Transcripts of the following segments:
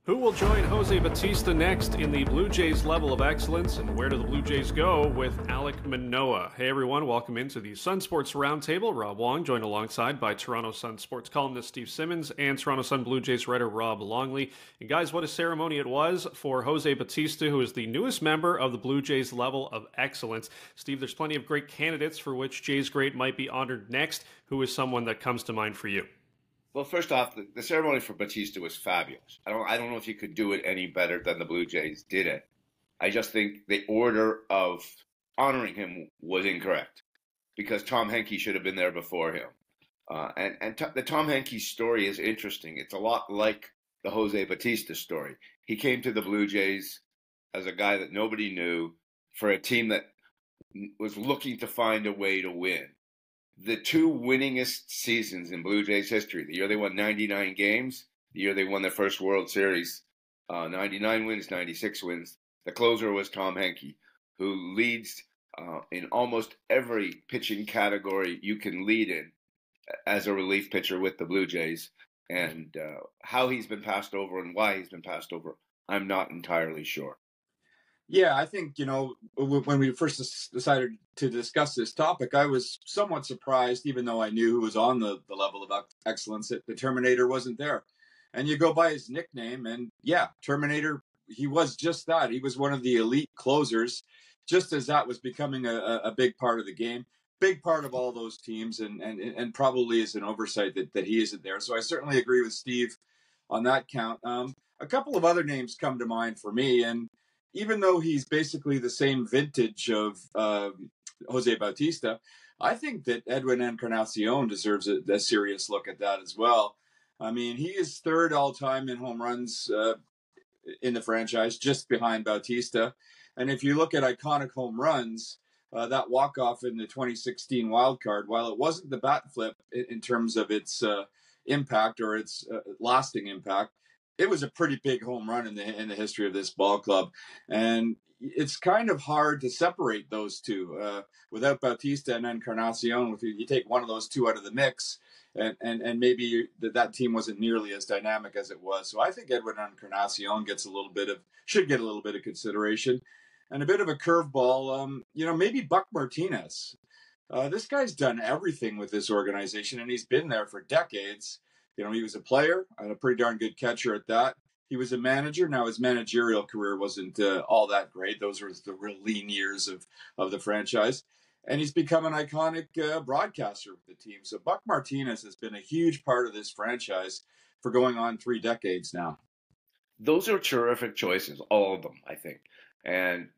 Who will join Jose Bautista next in the Blue Jays level of excellence, and where do the Blue Jays go with Alek Manoah? Hey everyone, welcome into the Sun Sports Roundtable. Rob Wong joined alongside by Toronto Sun Sports columnist Steve Simmons and Toronto Sun Blue Jays writer Rob Longley. And guys, what a ceremony it was for Jose Bautista, who is the newest member of the Blue Jays level of excellence. Steve, there's plenty of great candidates for which Jays great might be honored next. Who is someone that comes to mind for you? Well, first off, the ceremony for Bautista was fabulous. I don't know if you could do it any better than the Blue Jays did it. I just think the order of honoring him was incorrect because Tom Henke should have been there before him. The Tom Henke story is interesting. It's a lot like the Jose Bautista story. He came to the Blue Jays as a guy that nobody knew for a team that was looking to find a way to win. The two winningest seasons in Blue Jays history, the year they won 99 games, the year they won their first World Series, 99 wins, 96 wins. The closer was Tom Henke, who leads in almost every pitching category you can lead in as a relief pitcher with the Blue Jays. And how he's been passed over and why he's been passed over, I'm not entirely sure. Yeah, I think, when we first decided to discuss this topic, I was somewhat surprised, even though I knew who was on the level of excellence, that the Terminator wasn't there. And you go by his nickname, and yeah, Terminator, he was just that. He was one of the elite closers, just as that was becoming a big part of the game, big part of all those teams, and probably is an oversight that he isn't there. So I certainly agree with Steve on that count. A couple of other names come to mind for me, and even though he's basically the same vintage of Jose Bautista, I think that Edwin Encarnacion deserves a serious look at that as well. I mean, he is third all-time in home runs in the franchise, just behind Bautista. And if you look at iconic home runs, that walk-off in the 2016 wild card, while it wasn't the bat flip in terms of its impact or its lasting impact, it was a pretty big home run in the history of this ball club. And it's kind of hard to separate those two. Without Bautista and Encarnacion, if you take one of those two out of the mix, and maybe that team wasn't nearly as dynamic as it was. So I think Edwin Encarnacion should get a little bit of consideration. And a bit of a curveball, maybe Buck Martinez. This guy's done everything with this organization, and he's been there for decades. He was a player and a pretty darn good catcher at that. He was a manager. Now, his managerial career wasn't all that great. Those were the real lean years of the franchise. And he's become an iconic broadcaster with the team. So Buck Martinez has been a huge part of this franchise for going on 3 decades now. Those are terrific choices, all of them, I think. And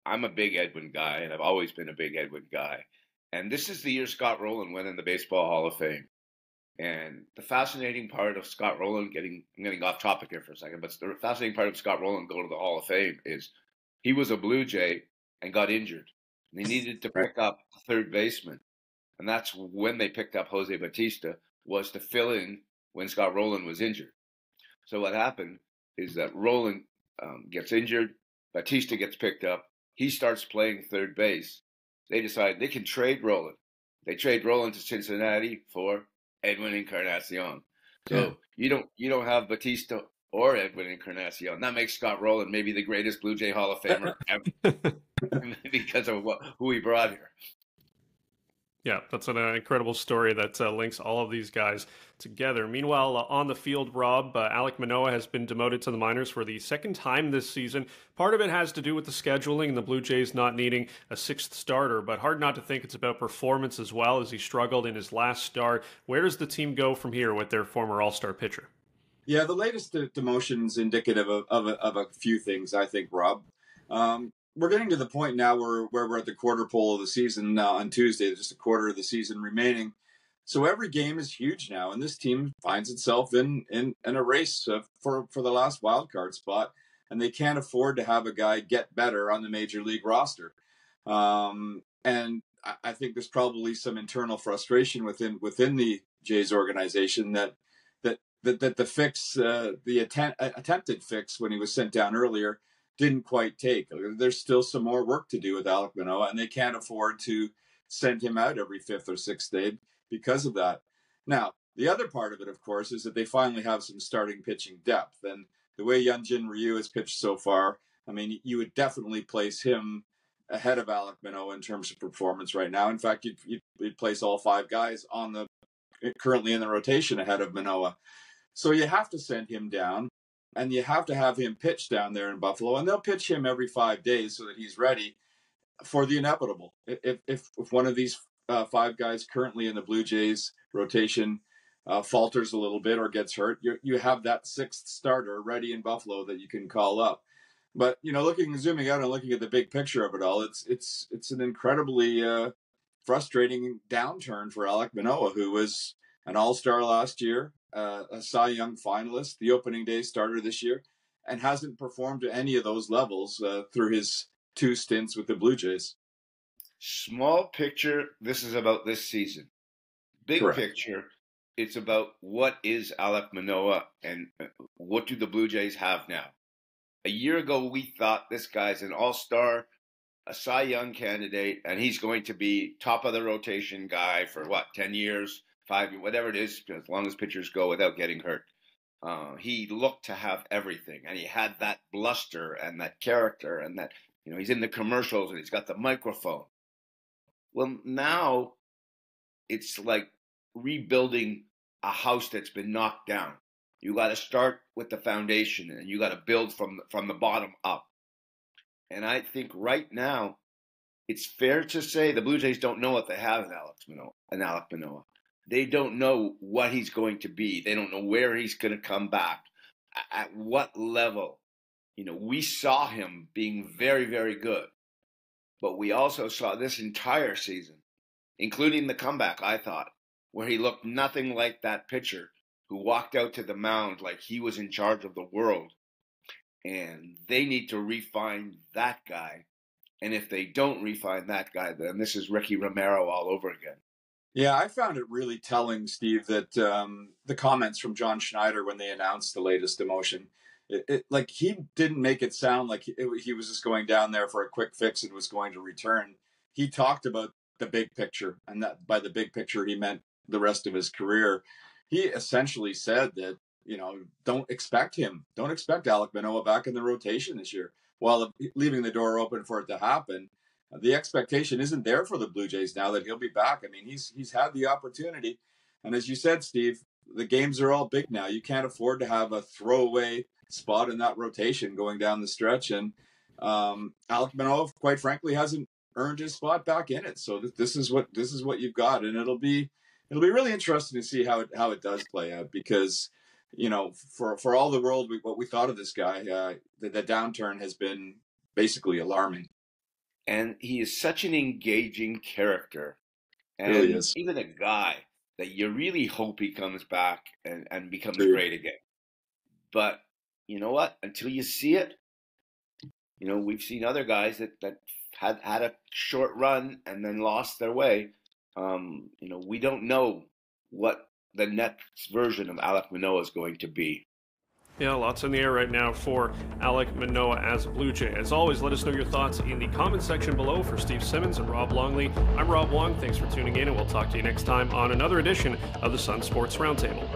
I'm a big Edwin guy, and I've always been a big Edwin guy. And this is the year Scott Rowland went in the Baseball Hall of Fame. And the fascinating part of Scott Rowland I'm getting off topic here for a second, but the fascinating part of Scott Rowland going to the Hall of Fame is he was a Blue Jay and got injured. And he needed to pick up a third baseman. And that's when they picked up Jose Bautista, was to fill in when Scott Rowland was injured. So what happened is that Rowland gets injured, Bautista gets picked up, he starts playing third base. They decide they can trade Rowland. They trade Rowland to Cincinnati for Edwin Encarnacion. So you don't have Bautista or Edwin Encarnacion. That makes Scott Rowland maybe the greatest Blue Jay Hall of Famer ever because of who he brought here. Yeah, that's an incredible story that links all of these guys together. Meanwhile, on the field, Rob, Alek Manoah has been demoted to the minors for the second time this season. Part of it has to do with the scheduling and the Blue Jays not needing a 6th starter, but hard not to think it's about performance as well, as he struggled in his last start. Where does the team go from here with their former all-star pitcher? Yeah, the latest demotion is indicative of a few things, I think, Rob. We're getting to the point now where we're at the quarter pole of the season on Tuesday, just a quarter of the season remaining. So every game is huge now, and this team finds itself in a race for the last wild card spot, and they can't afford to have a guy get better on the major league roster. And I think there's probably some internal frustration within the Jays organization that the fix, the attempted fix when he was sent down earlier, didn't quite take. There's still some more work to do with Alek Manoah, and they can't afford to send him out every 5th or 6th day because of that. Now, the other part of it, of course, is that they finally have some starting pitching depth, and the way Hyunjin Ryu has pitched so far, I mean, you would definitely place him ahead of Alek Manoah in terms of performance right now. In fact, you'd place all 5 guys currently in the rotation ahead of Manoah. So you have to send him down, and you have to have him pitch down there in Buffalo, and they'll pitch him every 5 days so that he's ready for the inevitable. If one of these 5 guys currently in the Blue Jays rotation falters a little bit or gets hurt, you have that 6th starter ready in Buffalo that you can call up. But zooming out and looking at the big picture of it all, it's an incredibly frustrating downturn for Alek Manoah, who was an All-Star last year, a Cy Young finalist, the opening day starter this year, and hasn't performed to any of those levels through his 2 stints with the Blue Jays. Small picture, this is about this season. Big Correct. picture, it's about what is Alek Manoah and what do the Blue Jays have now. A year ago, we thought this guy's an all-star, a Cy Young candidate, and he's going to be top of the rotation guy for 10 years, 5 years, whatever it is, as long as pitchers go without getting hurt. He looked to have everything, and he had that bluster and that character, and that he's in the commercials and he's got the microphone. Well, now it's like rebuilding a house that's been knocked down. You got to start with the foundation, and you got to build from the bottom up. And I think right now, it's fair to say the Blue Jays don't know what they have in Alek Manoah. They don't know what he's going to be. They don't know where he's going to come back, at what level. We saw him being very, very good, but we also saw this entire season, including the comeback, I thought, where he looked nothing like that pitcher who walked out to the mound like he was in charge of the world. And they need to refine that guy. And if they don't refine that guy, then this is Ricky Romero all over again. Yeah, I found it really telling, Steve, that the comments from John Schneider when they announced the latest demotion, like he didn't make it sound like he was just going down there for a quick fix and was going to return. He talked about the big picture, and that by the big picture he meant the rest of his career. He essentially said that don't expect Alek Manoah back in the rotation this year, while leaving the door open for it to happen. The expectation isn't there for the Blue Jays now that he'll be back. I mean, he's had the opportunity, and as you said, Steve, the games are all big now. You can't afford to have a throwaway spot in that rotation going down the stretch, and Alek Manoah, quite frankly, hasn't earned his spot back in it. So this is what you've got, and it'll be really interesting to see how it does play out, because for all the world what we thought of this guy, the downturn has been basically alarming. And he is such an engaging character, and really is. Even a guy that you really hope he comes back and becomes great again. But you know what? Until you see it, we've seen other guys that had a short run and then lost their way. We don't know what the next version of Alek Manoah is going to be. Yeah, lots in the air right now for Alek Manoah as a Blue Jay. As always, let us know your thoughts in the comment section below. For Steve Simmons and Rob Longley, I'm Rob Wong. Thanks for tuning in, and we'll talk to you next time on another edition of the Sun Sports Roundtable.